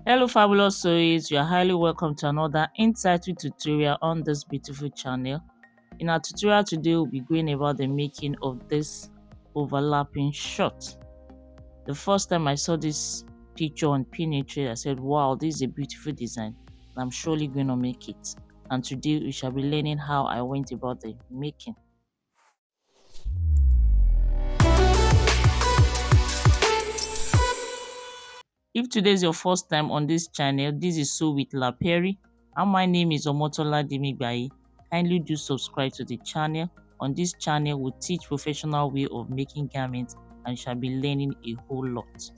Hello fabulous souls, you are highly welcome to another insightful tutorial on this beautiful channel. In our tutorial today, we'll be going about the making of this overlapping shot. The first time I saw this picture on Pinterest, I said, wow, this is a beautiful design. I'm surely going to make it. And today we shall be learning how I went about the making. If today is your first time on this channel, this is So with Lapery, and my name is Omotola Demigbayi. Kindly do subscribe to the channel. On this channel, we teach professional way of making garments and shall be learning a whole lot.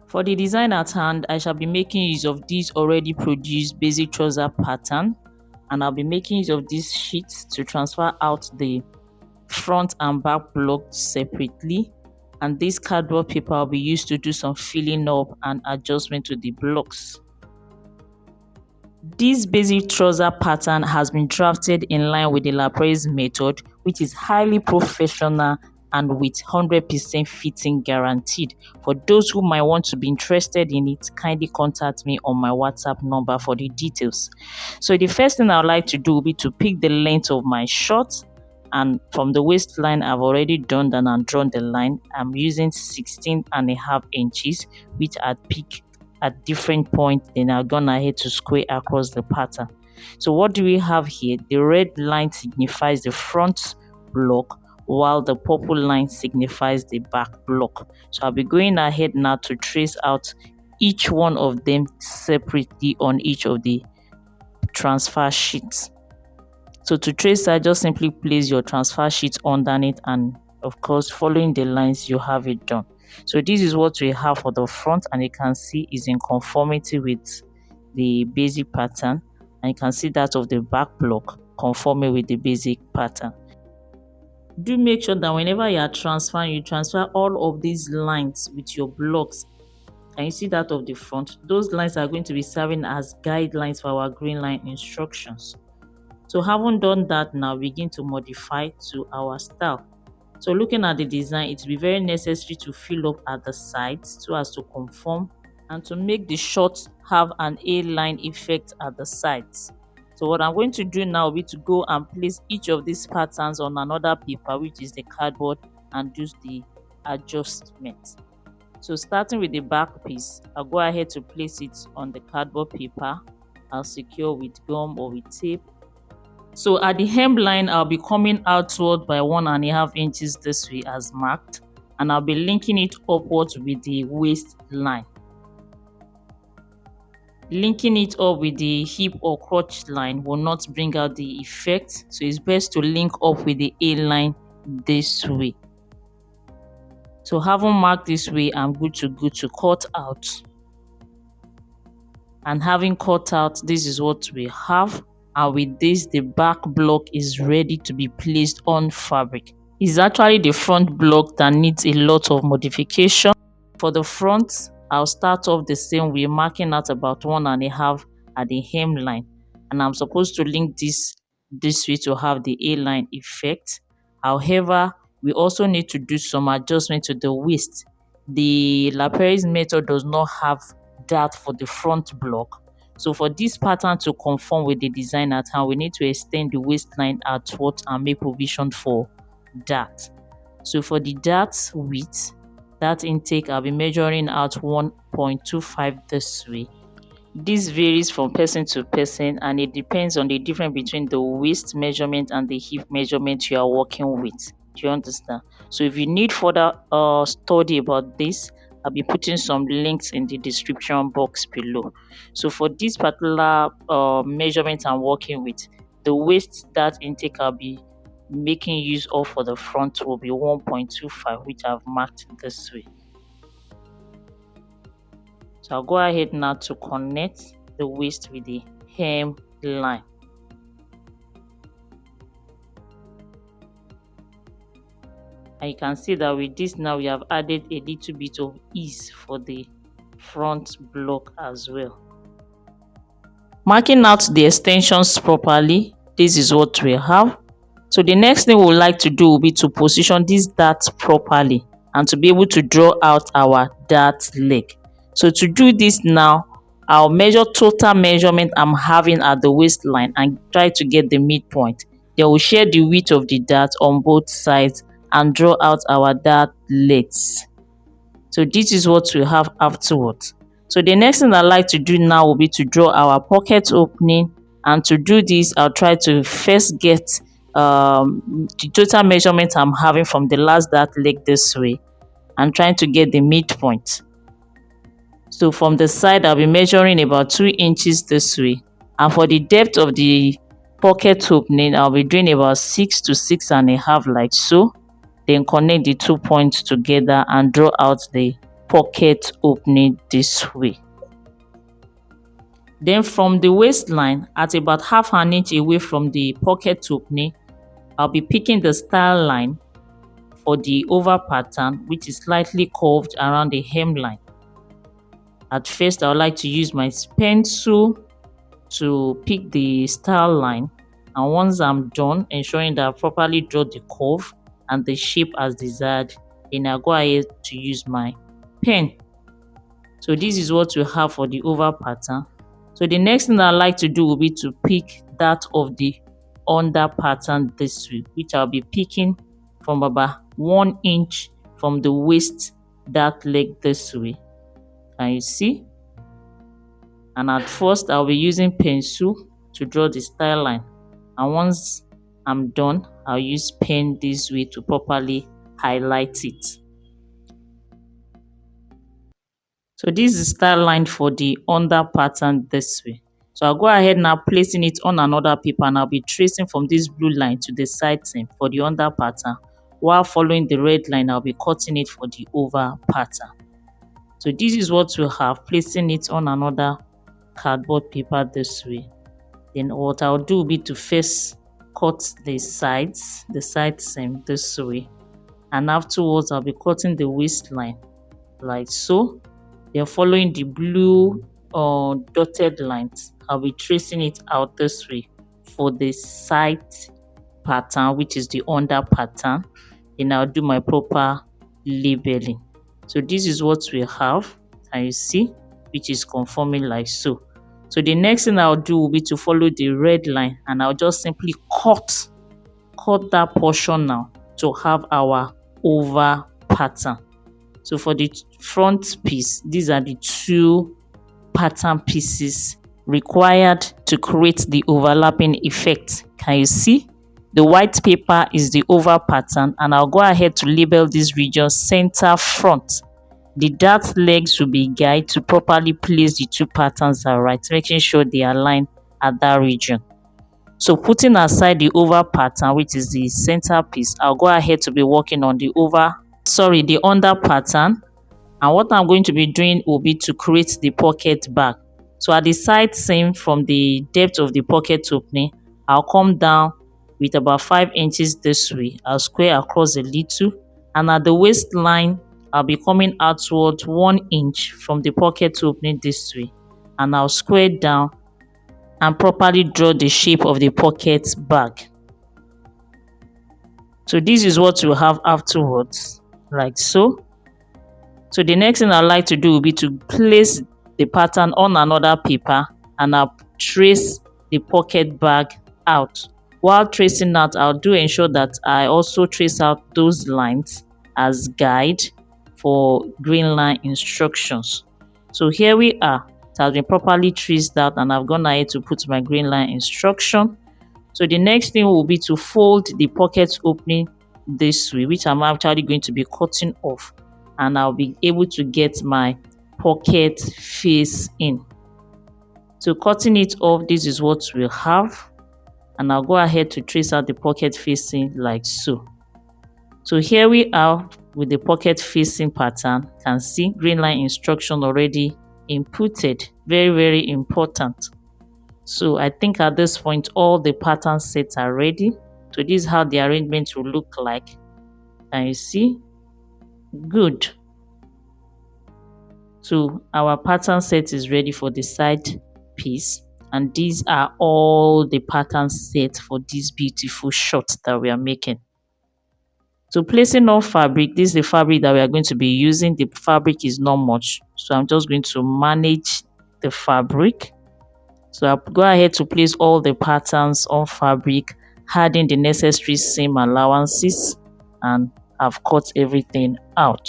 For the design at hand, I shall be making use of this already produced basic trouser pattern, and I'll be making use of these sheets to transfer out the front and back blocks separately, and this cardboard paper will be used to do some filling up and adjustment to the blocks. This basic trouser pattern has been drafted in line with the Lapery's method, which is highly professional and with 100% fitting guaranteed. For those who might want to be interested in it, kindly contact me on my WhatsApp number for the details. So the first thing I would like to do will be to pick the length of my short, and from the waistline I've already done that and drawn the line. I'm using 16.5 inches, which I pick at different points, then I've gone ahead to square across the pattern. So what do we have here? The red line signifies the front block, while the purple line signifies the back block. So I'll be going ahead now to trace out each one of them separately on each of the transfer sheets. So to trace that, just simply place your transfer sheet underneath, and of course following the lines, you have it done. So this is what we have for the front, and you can see is in conformity with the basic pattern, and you can see that of the back block conforming with the basic pattern. Do make sure that whenever you are transferring, you transfer all of these lines with your blocks. And you see that of the front, those lines are going to be serving as guidelines for our green line instructions. So having done that, now begin to modify to our style. So looking at the design, it will be very necessary to fill up at the sides so as to conform and to make the short have an A-line effect at the sides. So what I'm going to do now will be to go and place each of these patterns on another paper, which is the cardboard, and do the adjustment. So starting with the back piece, I'll go ahead to place it on the cardboard paper. I'll secure with gum or with tape. So at the hemline, I'll be coming outward by 1.5 inches this way as marked, and I'll be linking it upwards with the waistline. Linking it up with the hip or crotch line will not bring out the effect, so it's best to link up with the A line this way. So having marked this way, I'm good to cut out. And having cut out, this is what we have. And with this, the back block is ready to be placed on fabric. It's actually the front block that needs a lot of modification. For the front, I'll start off the same way, marking out about 1.5 at the hemline, and I'm supposed to link this way to have the A-line effect. However, we also need to do some adjustment to the waist. The Lapery's method does not have that for the front block. So for this pattern to conform with the design at hand, we need to extend the waistline outward and make provision for that. So for the dart width, that intake, I'll be measuring out 1.25 this way. This varies from person to person, and it depends on the difference between the waist measurement and the hip measurement you are working with. Do you understand? So if you need further study about this, I'll be putting some links in the description box below. So for this particular measurement I'm working with, the waist that intake I'll be making use of for the front will be 1.25, which I've marked this way. So I'll go ahead now to connect the waist with the hem line. And you can see that with this now we have added a little bit of ease for the front block as well. Marking out the extensions properly, this is what we have. So the next thing we would like to do will be to position this dart properly and to be able to draw out our dart leg. So to do this now, I'll measure total measurement I'm having at the waistline and try to get the midpoint. Then we'll share the width of the dart on both sides and draw out our dart legs. So this is what we have afterwards. So the next thing I like to do now will be to draw our pocket opening, and to do this I'll try to first get the total measurement I'm having from the last dart leg this way and trying to get the midpoint. So from the side I'll be measuring about 2 inches this way, and for the depth of the pocket opening I'll be doing about 6 to 6.5 like so. Then connect the 2 points together and draw out the pocket opening this way. Then from the waistline, at about half an inch away from the pocket opening, I'll be picking the style line for the over pattern, which is slightly curved around the hemline. At first I would like to use my pencil to pick the style line, and once I'm done ensuring that I properly draw the curve and the shape as desired, then I'll go ahead to use my pen. So this is what we have for the over pattern. So the next thing I like to do will be to pick that of the under pattern this way, which I'll be picking from about 1 inch from the waist dart leg this way. Can you see? And at first I'll be using pencil to draw the style line, and once I'm done I'll use pen this way to properly highlight it. So this is style line for the under pattern this way. So I'll go ahead now placing it on another paper, and I'll be tracing from this blue line to the side seam for the under pattern, while following the red line I'll be cutting it for the over pattern. So this is what we have, placing it on another cardboard paper this way. Then what I'll do will be to first cut the side seam this way, and afterwards I'll be cutting the waistline like so. Then following the blue dotted lines, I'll be tracing it out this way for the side pattern, which is the under pattern. Then I'll do my proper labeling. So this is what we have, and you see, which is conforming like so. So the next thing I'll do will be to follow the red line, and I'll just simply cut that portion now to have our over pattern. So for the front piece, these are the 2 pattern pieces required to create the overlapping effect. Can you see? The white paper is the over pattern, and I'll go ahead to label this region center front. The dart legs will be guide to properly place the 2 patterns right, making sure they align at that region. So putting aside the over pattern, which is the center piece, I'll go ahead to be working on the under pattern. And what I'm going to be doing will be to create the pocket bag. So at the side seam from the depth of the pocket opening, I'll come down with about 5 inches this way. I'll square across a little, and at the waistline I'll be coming outward 1 inch from the pocket opening this way, and I'll square down and properly draw the shape of the pocket bag. So this is what we'll have afterwards, like so. So the next thing I'd like to do will be to place the pattern on another paper, and I'll trace the pocket bag out. While tracing out, I'll ensure that I also trace out those lines as guide for green line instructions. So here we are. It has been properly traced out, and I've gone ahead to put my green line instruction. So the next thing will be to fold the pocket opening this way, which I'm actually going to be cutting off, and I'll be able to get my pocket face in. So cutting it off, this is what we'll have, and I'll go ahead to trace out the pocket facing like so. So here we are with the pocket facing pattern. You can see green line instruction already inputted. Very important. So I think at this point all the pattern sets are ready. So this is how the arrangement will look like. Can you see? Good. So our pattern set is ready for the side piece, and these are all the pattern sets for this beautiful shot that we are making. So placing on fabric, this is the fabric that we are going to be using. The fabric is not much, so I'm just going to manage the fabric. So I'll go ahead to place all the patterns on fabric, adding the necessary seam allowances, and I've cut everything out.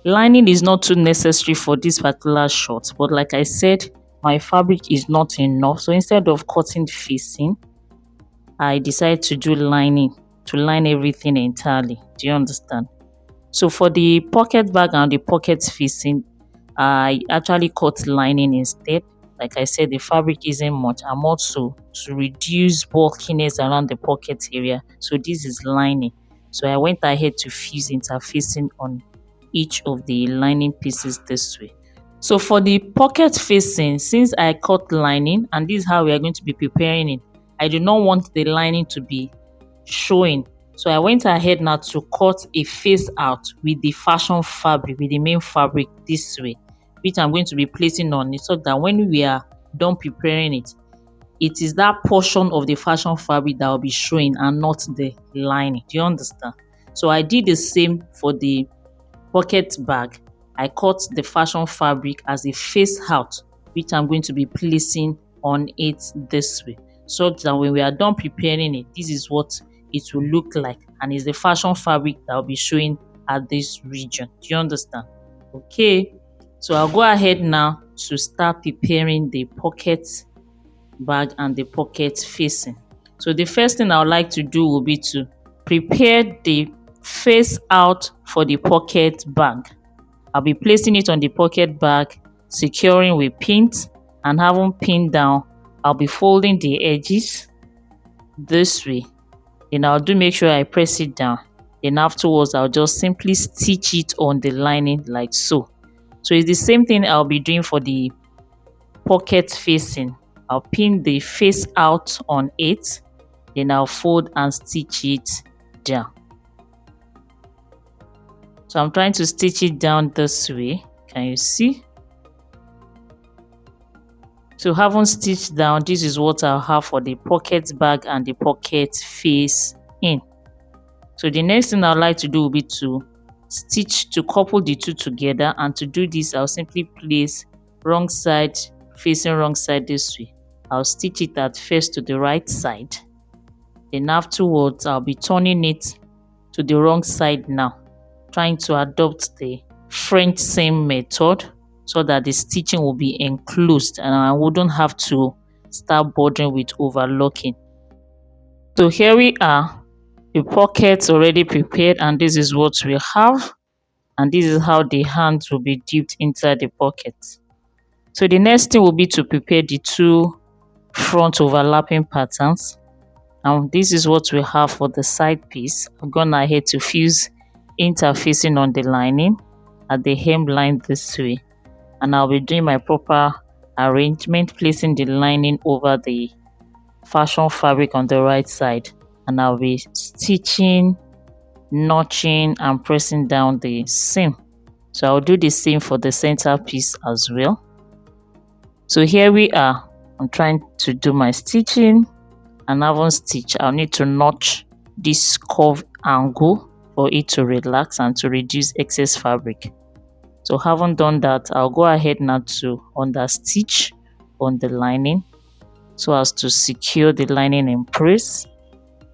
Lining is not too necessary for this particular short, but like I said, my fabric is not enough. So instead of cutting facing, I decided to do lining to line everything entirely. Do you understand? So for the pocket bag and the pocket facing, I actually cut lining instead. Like I said, the fabric isn't much. I'm also to reduce bulkiness around the pocket area. So this is lining. So I went ahead to fuse interfacing on each of the lining pieces this way. So for the pocket facing, since I cut lining, and this is how we are going to be preparing it, I do not want the lining to be showing. So I went ahead now to cut a face out with the fashion fabric, with the main fabric this way, which I'm going to be placing on it so that when we are done preparing it, it is that portion of the fashion fabric that will be showing and not the lining. Do you understand? So I did the same for the pocket bag. I cut the fashion fabric as a face out, which I'm going to be placing on it this way, so that when we are done preparing it, this is what it will look like, and it's the fashion fabric that will be showing at this region. Do you understand? Okay, so I'll go ahead now to start preparing the pocket bag and the pocket facing. So the first thing I would like to do will be to prepare the face out for the pocket bag. I'll be placing it on the pocket bag, securing with pins, and having pinned down, I'll be folding the edges this way. Then I'll do make sure I press it down. Then afterwards, I'll just simply stitch it on the lining like so. So it's the same thing I'll be doing for the pocket facing. I'll pin the face out on it, then I'll fold and stitch it down. So I'm trying to stitch it down this way. Can you see? So having stitched down, this is what I'll have for the pocket bag and the pocket face in. So the next thing I'd like to do will be to stitch to couple the two together, and to do this I'll simply place wrong side facing wrong side this way. I'll stitch it at first to the right side, then afterwards I'll be turning it to the wrong side now, trying to adopt the French seam method so that the stitching will be enclosed and I wouldn't have to start bothering with overlocking. So here we are, the pockets already prepared, and this is what we have, and this is how the hands will be dipped inside the pockets. So the next thing will be to prepare the two front overlapping patterns, and this is what we have for the side piece. I've gone ahead to fuse interfacing on the lining at the hemline this way, and I'll be doing my proper arrangement, placing the lining over the fashion fabric on the right side, and I'll be stitching, notching, and pressing down the seam. So I'll do the same for the center piece as well. So here we are, I'm trying to do my stitching, and having stitch, I'll need to notch this curve angle for it to relax and to reduce excess fabric. So having done that, I'll go ahead now to understitch on the lining so as to secure the lining in place,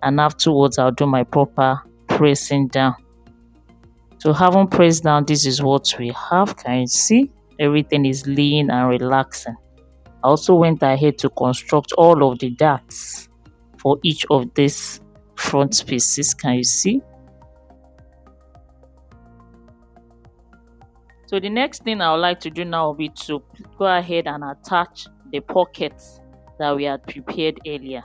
and afterwards I'll do my proper pressing down. So having pressed down, this is what we have. Can you see? Everything is laying and relaxing. I also went ahead to construct all of the darts for each of these front pieces. Can you see? So the next thing I would like to do now will be to go ahead and attach the pockets that we had prepared earlier.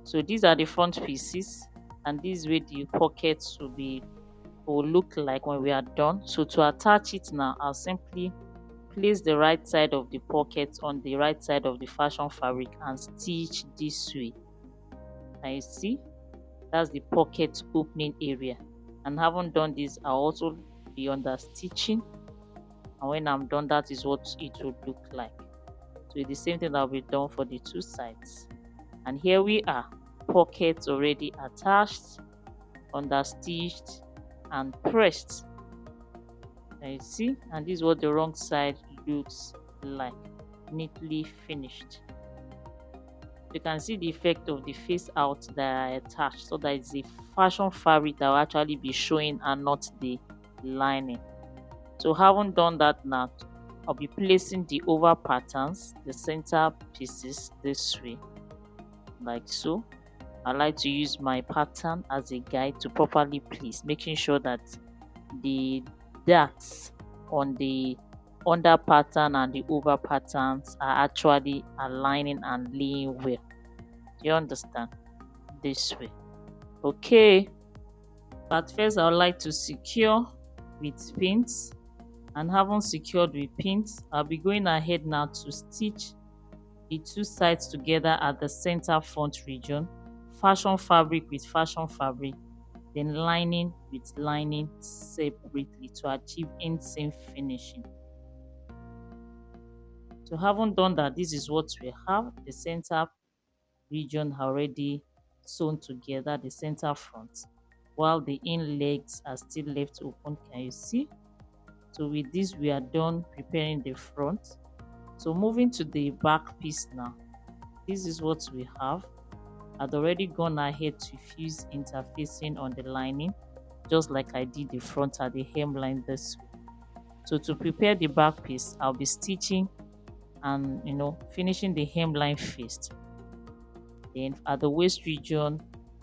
So these are the front pieces, and this way the pockets will look like when we are done. So to attach it now, I'll simply place the right side of the pocket on the right side of the fashion fabric and stitch this way. Can you see? That's the pocket opening area. And having done this, I'll also be under stitching, and when I'm done, that is what it will look like. So it's the same thing that will be done for the two sides. And here we are, pockets already attached, understitched and pressed. And you see, and this is what the wrong side looks like, neatly finished. You can see the effect of the face out that I attached, so that it's the fashion fabric that will actually be showing and not the lining. So having done that now, I'll be placing the over patterns, the center pieces this way, like so. I like to use my pattern as a guide to properly place, making sure that the darts on the under pattern and the over patterns are actually aligning and laying well. You understand? This way. Okay. At first, I would like to secure with pins, and having secured with pins, I'll be going ahead now to stitch the two sides together at the center front region, fashion fabric with fashion fabric, then lining with lining separately to achieve inseam finishing. So having done that, this is what we have. The center region already sewn together, the center front, while the in legs are still left open. Can you see? So with this, we are done preparing the front. So moving to the back piece now, this is what we have. I'd already gone ahead to fuse interfacing on the lining, just like I did the front at the hemline this way. So to prepare the back piece, I'll be stitching and finishing the hemline first. Then at the waist region,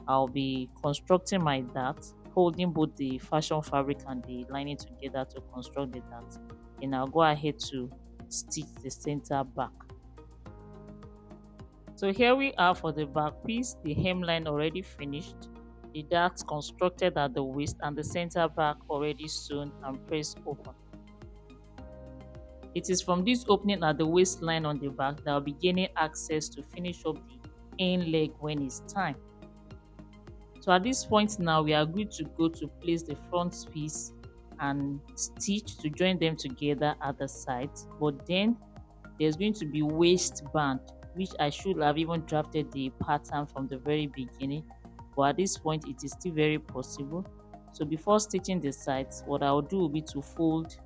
I'll be constructing my dart, holding both the fashion fabric and the lining together to construct the dart. Then I'll go ahead to stitch the center back. So here we are for the back piece, the hemline already finished, the darts constructed at the waist, and the center back already sewn and pressed open. It is from this opening at the waistline on the back that I'll be gaining access to finish up the in leg when it's time. So at this point now, we are good to go to place the front piece and stitch to join them together at the sides. But then there's going to be waistband, which I should have even drafted the pattern from the very beginning, but at this point it is still very possible. So before stitching the sides, what I'll do will be to fold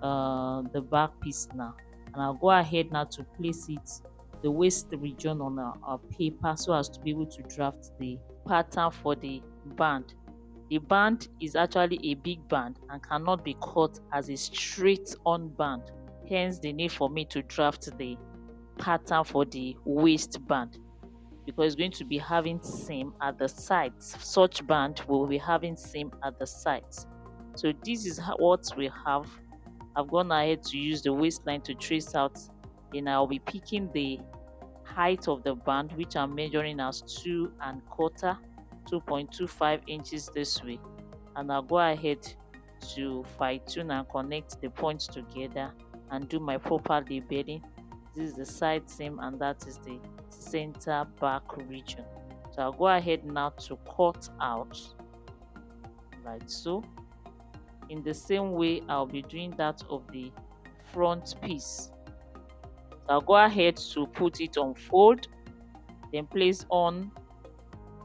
the back piece now, and I'll go ahead now to place it the waist region on a paper so as to be able to draft the pattern for the band. The band is actually a big band and cannot be cut as a straight on band, hence the need for me to draft the pattern for the waistband, because it's going to be having seam at the sides. Such band will be having seam at the sides. So this is what we have. I've gone ahead to use the waistline to trace out, and I'll be picking the height of the band, which I'm measuring as 2.25 inches this way, and I'll go ahead to fine tune and connect the points together and do my proper labeling. This is the side seam and that is the center back region. So I'll go ahead now to cut out like so. In the same way, I'll be doing that of the front piece. So I'll go ahead to put it on fold, then place on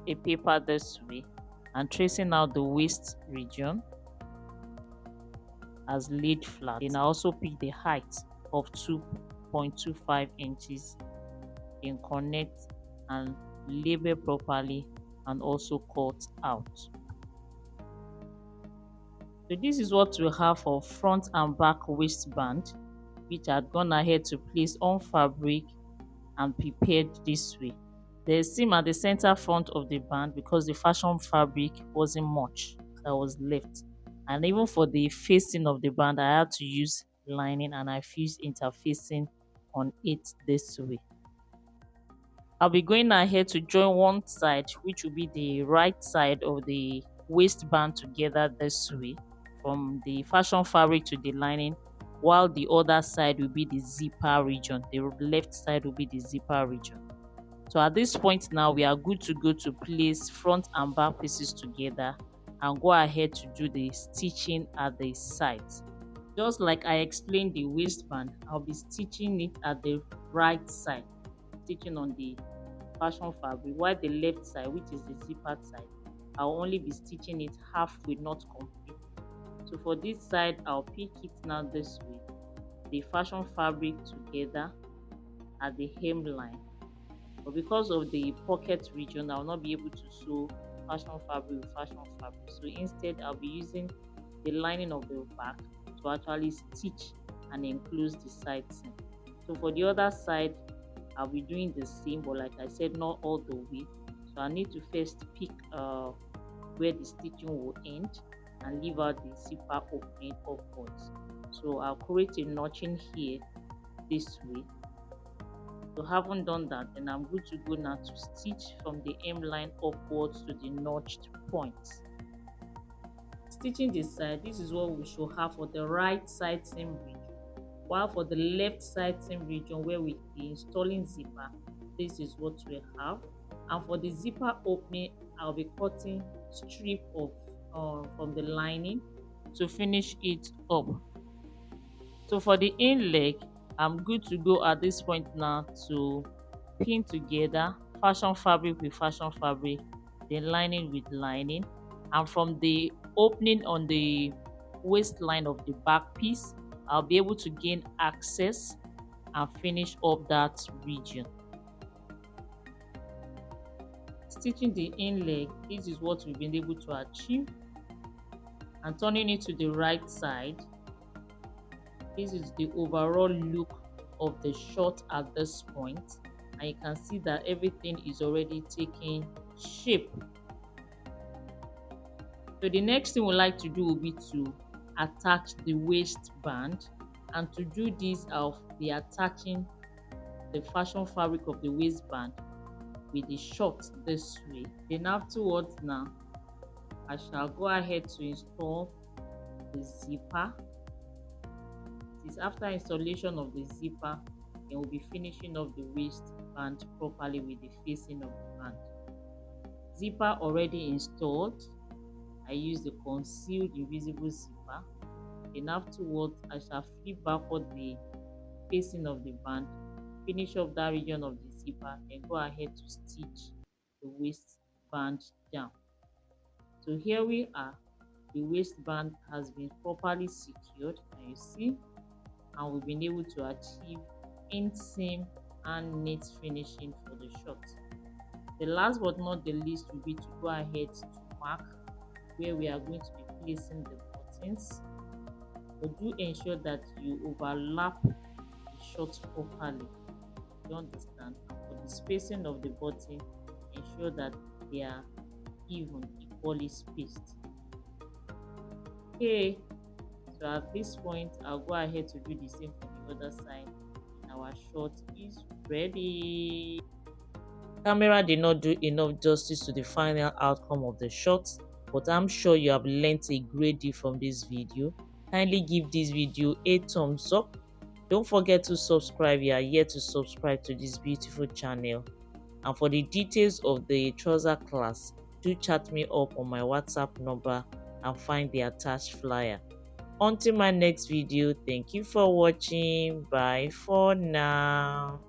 a paper this way and tracing out the waist region as laid flat. Then I also pick the height of 2.25 inches, then connect and label properly and also cut out. So this is what we have for front and back waistband, which I had gone ahead to place on fabric and prepared this way. There's seam at the center front of the band because the fashion fabric wasn't much that was left. And even for the facing of the band, I had to use lining and I fused interfacing on it this way. I'll be going ahead to join one side, which will be the right side of the waistband together this way, from the fashion fabric to the lining, while the other side will be the zipper region. The left side will be the zipper region. So at this point now, we are good to go to place front and back pieces together and go ahead to do the stitching at the sides. Just like I explained the waistband, I'll be stitching it at the right side, stitching on the fashion fabric, while the left side, which is the zippered side, I'll only be stitching it halfway, not complete. So for this side, I'll pick it now this way, the fashion fabric together at the hemline. But because of the pocket region, I'll not be able to sew fashion fabric with fashion fabric. So instead, I'll be using the lining of the back to actually stitch and enclose the side seam. So for the other side, I'll be doing the same, but like I said, not all the way. So I need to first pick where the stitching will end and leave out the zipper opening upwards. So I'll create a notching here this way. So having done that, then I'm good to go now to stitch from the hemline upwards to the notched point. Stitching this side, this is what we should have for the right side seam region, while for the left side seam region where we be installing zipper, this is what we have. And for the zipper opening, I'll be cutting strip of from the lining to finish it up. So for the in leg, I'm good to go at this point now to pin together fashion fabric with fashion fabric, then lining with lining, and from the opening on the waistline of the back piece, I'll be able to gain access and finish up that region. Stitching the in leg, this is what we've been able to achieve, and turning it to the right side, this is the overall look of the short at this point, and you can see that everything is already taking shape. So the next thing we like to do will be to attach the waistband, and to do this I'll be attaching the fashion fabric of the waistband with the short this way. Then afterwards now I shall go ahead to install the zipper. It is after installation of the zipper, then we'll be finishing off the waistband properly with the facing of the band. Zipper already installed. I use the concealed invisible zipper. Then afterwards, I shall flip backward the facing of the band, finish off that region of the zipper, and go ahead to stitch the waistband down. So here we are. The waistband has been properly secured, and you see, and we've been able to achieve inseam and knit finishing for the short. The last but not the least will be to go ahead to mark where we are going to be placing the buttons, but do ensure that you overlap the short properly. You understand? And for the spacing of the button, ensure that they are even, equally spaced. Okay, so at this point I'll go ahead to do the same for the other side, and our short is ready. Camera did not do enough justice to the final outcome of the short, but I'm sure you have learnt a great deal from this video. Kindly give this video a thumbs up. Don't forget to subscribe if you are yet to subscribe to this beautiful channel. And for the details of the trouser class, do chat me up on my WhatsApp number and find the attached flyer. Until my next video, thank you for watching. Bye for now.